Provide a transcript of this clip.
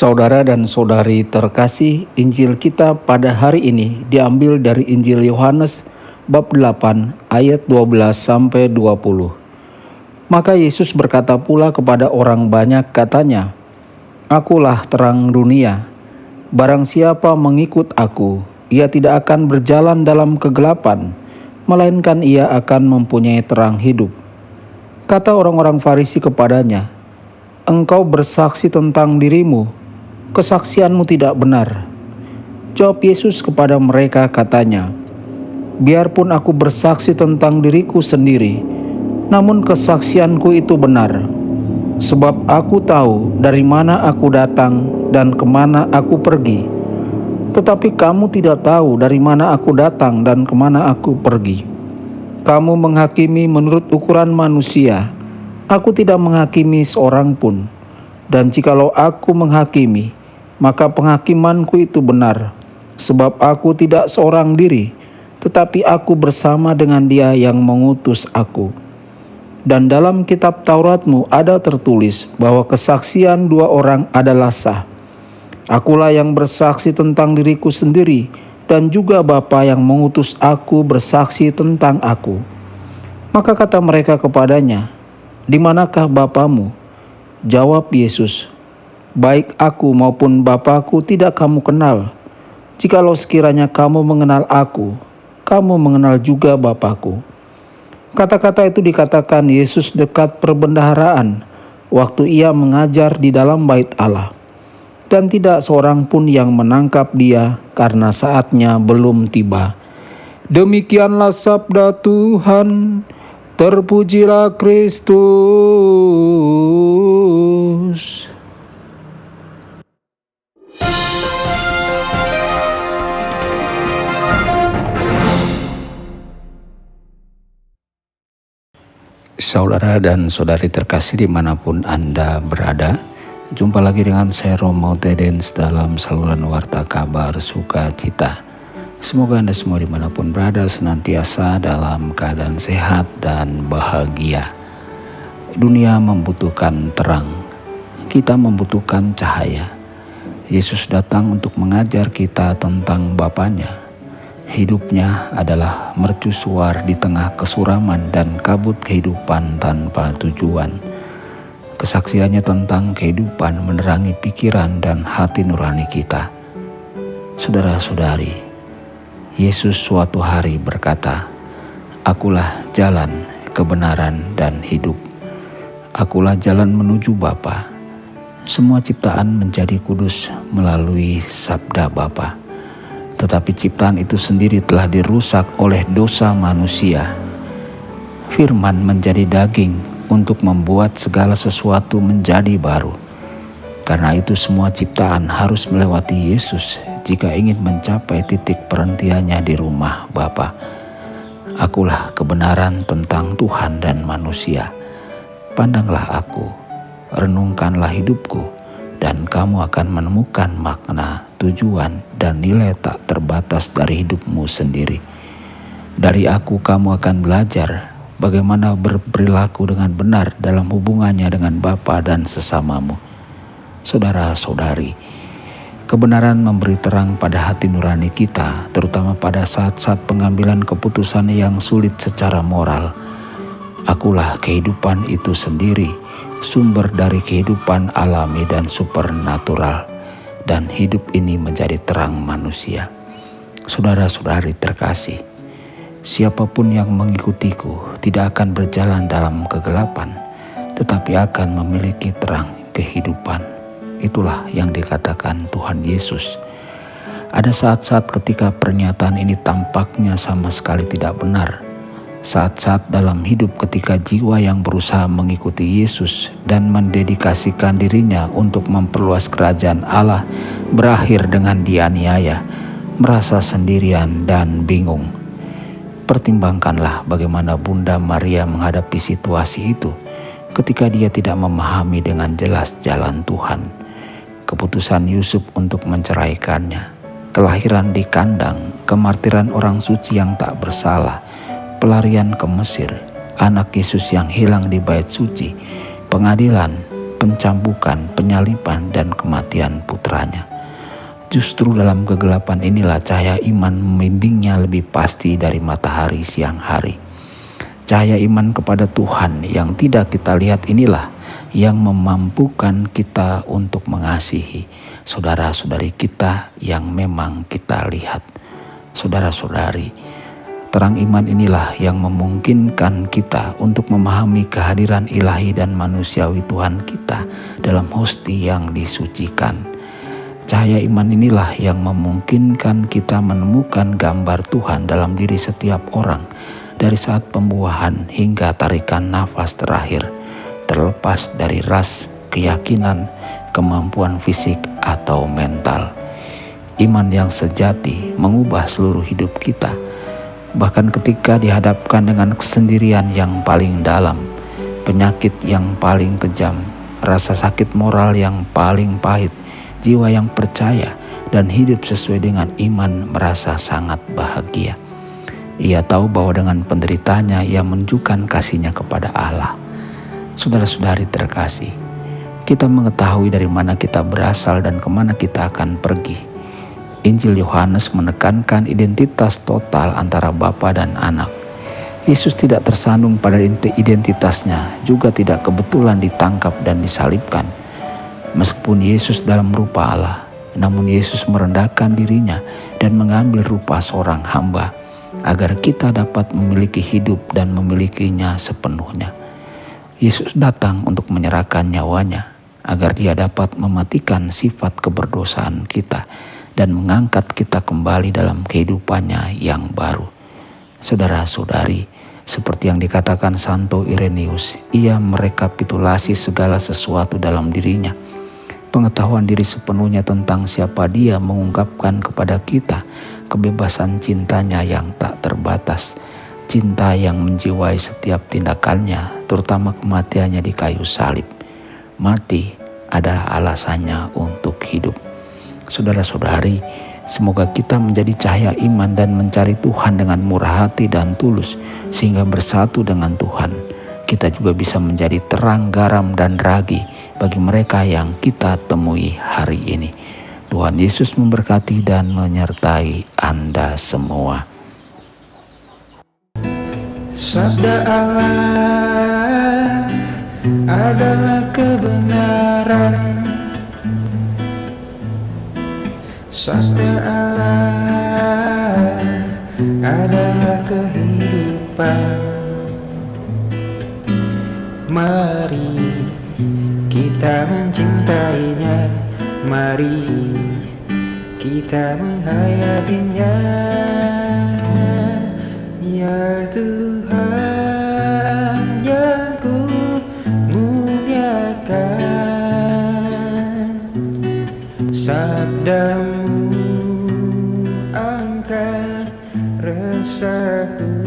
Saudara dan saudari terkasih, Injil kita pada hari ini diambil dari Injil Yohanes bab 8 ayat 12 sampai 20. Maka Yesus berkata pula kepada orang banyak, katanya, "Akulah terang dunia. Barang siapa mengikut aku, ia tidak akan berjalan dalam kegelapan, melainkan ia akan mempunyai terang hidup." Kata orang-orang Farisi kepadanya, "Engkau bersaksi tentang dirimu, kesaksianmu tidak benar." Jawab Yesus kepada mereka, katanya, "Biarpun aku bersaksi tentang diriku sendiri, namun kesaksianku itu benar. Sebab aku tahu dari mana aku datang dan kemana aku pergi. Tetapi kamu tidak tahu dari mana aku datang dan kemana aku pergi. Kamu menghakimi menurut ukuran manusia. Aku tidak menghakimi seorang pun. Dan jikalau aku menghakimi, maka penghakimanku itu benar. Sebab aku tidak seorang diri, tetapi aku bersama dengan Dia yang mengutus aku. Dan dalam kitab Tauratmu ada tertulis bahwa kesaksian dua orang adalah sah. Akulah yang bersaksi tentang diriku sendiri, dan juga Bapa yang mengutus aku bersaksi tentang aku." Maka kata mereka kepadanya, "Di manakah Bapamu?" Jawab Yesus, "Baik aku maupun Bapakku tidak kamu kenal. Jikalau sekiranya kamu mengenal aku, kamu mengenal juga Bapakku." Kata-kata itu dikatakan Yesus dekat perbendaharaan, waktu ia mengajar di dalam bait Allah. Dan tidak seorang pun yang menangkap dia karena saatnya belum tiba. Demikianlah sabda Tuhan. Terpujilah Kristus. Saudara dan saudari terkasih dimanapun Anda berada, jumpa lagi dengan saya Romo Tedens dalam saluran Warta Kabar Sukacita. Semoga Anda semua dimanapun berada senantiasa dalam keadaan sehat dan bahagia. Dunia membutuhkan terang, kita membutuhkan cahaya. Yesus datang untuk mengajar kita tentang Bapanya. Hidupnya adalah mercusuar di tengah kesuraman dan kabut kehidupan tanpa tujuan. Kesaksiannya tentang kehidupan menerangi pikiran dan hati nurani kita. Saudara-saudari, Yesus suatu hari berkata, "Akulah jalan, kebenaran, dan hidup. Akulah jalan menuju Bapa." Semua ciptaan menjadi kudus melalui sabda Bapa. Tetapi ciptaan itu sendiri telah dirusak oleh dosa manusia. Firman menjadi daging untuk membuat segala sesuatu menjadi baru. Karena itu semua ciptaan harus melewati Yesus jika ingin mencapai titik perhentiannya di rumah Bapa. Akulah kebenaran tentang Tuhan dan manusia. Pandanglah aku, renungkanlah hidupku, dan kamu akan menemukan makna, tujuan, dan nilai tak terbatas dari hidupmu sendiri. Dari aku kamu akan belajar bagaimana berperilaku dengan benar dalam hubungannya dengan Bapa dan sesamamu. Saudara-saudari, kebenaran memberi terang pada hati nurani kita, terutama pada saat-saat pengambilan keputusan yang sulit secara moral. Akulah kehidupan itu sendiri, sumber dari kehidupan alami dan supernatural, dan hidup ini menjadi terang manusia. Saudara-saudari terkasih, siapapun yang mengikutiku tidak akan berjalan dalam kegelapan, tetapi akan memiliki terang kehidupan. Itulah yang dikatakan Tuhan Yesus. Ada saat-saat ketika pernyataan ini tampaknya sama sekali tidak benar. Saat-saat dalam hidup ketika jiwa yang berusaha mengikuti Yesus dan mendedikasikan dirinya untuk memperluas kerajaan Allah berakhir dengan dianiaya, merasa sendirian dan bingung. Pertimbangkanlah bagaimana Bunda Maria menghadapi situasi itu ketika dia tidak memahami dengan jelas jalan Tuhan. Keputusan Yusuf untuk menceraikannya, kelahiran di kandang, kemartiran orang suci yang tak bersalah, pelarian ke Mesir, anak Yesus yang hilang di bait suci, pengadilan, pencambukan, penyaliban, dan kematian putranya. Justru dalam kegelapan inilah cahaya iman membimbingnya lebih pasti dari matahari siang hari. Cahaya iman kepada Tuhan yang tidak kita lihat inilah yang memampukan kita untuk mengasihi saudara-saudari kita yang memang kita lihat. Saudara-saudari, terang iman inilah yang memungkinkan kita untuk memahami kehadiran ilahi dan manusiawi Tuhan kita dalam hostia yang disucikan. Cahaya iman inilah yang memungkinkan kita menemukan gambar Tuhan dalam diri setiap orang dari saat pembuahan hingga tarikan nafas terakhir, terlepas dari ras, keyakinan, kemampuan fisik, atau mental. Iman yang sejati mengubah seluruh hidup kita, bahkan ketika dihadapkan dengan kesendirian yang paling dalam, penyakit yang paling kejam, rasa sakit moral yang paling pahit, jiwa yang percaya dan hidup sesuai dengan iman merasa sangat bahagia. Ia tahu bahwa dengan penderitaannya ia menunjukkan kasihnya kepada Allah. Saudara-saudari terkasih, kita mengetahui dari mana kita berasal dan kemana kita akan pergi. Injil Yohanes menekankan identitas total antara Bapa dan Anak. Yesus tidak tersandung pada identitasnya, juga tidak kebetulan ditangkap dan disalibkan. Meskipun Yesus dalam rupa Allah, namun Yesus merendahkan dirinya dan mengambil rupa seorang hamba, agar kita dapat memiliki hidup dan memilikinya sepenuhnya. Yesus datang untuk menyerahkan nyawanya, agar dia dapat mematikan sifat keberdosaan kita dan mengangkat kita kembali dalam kehidupannya yang baru. Saudara-saudari, seperti yang dikatakan Santo Irenaeus, ia merekapitulasi segala sesuatu dalam dirinya. Pengetahuan diri sepenuhnya tentang siapa dia mengungkapkan kepada kita kebebasan cintanya yang tak terbatas, cinta yang menjiwai setiap tindakannya, terutama kematiannya di kayu salib. Mati adalah alasannya untuk hidup. Saudara-saudari, semoga kita menjadi cahaya iman dan mencari Tuhan dengan murah hati dan tulus, sehingga bersatu dengan Tuhan kita juga bisa menjadi terang, garam, dan ragi bagi mereka yang kita temui hari ini. Tuhan Yesus memberkati dan menyertai Anda semua. Sabda Allah adalah kebenaran. Sabda Allah adalah kehidupan. Mari kita mencintainya, mari kita menghayatinya. Ya Tuhan yang ku muliakan, sabdamu angkat resahku.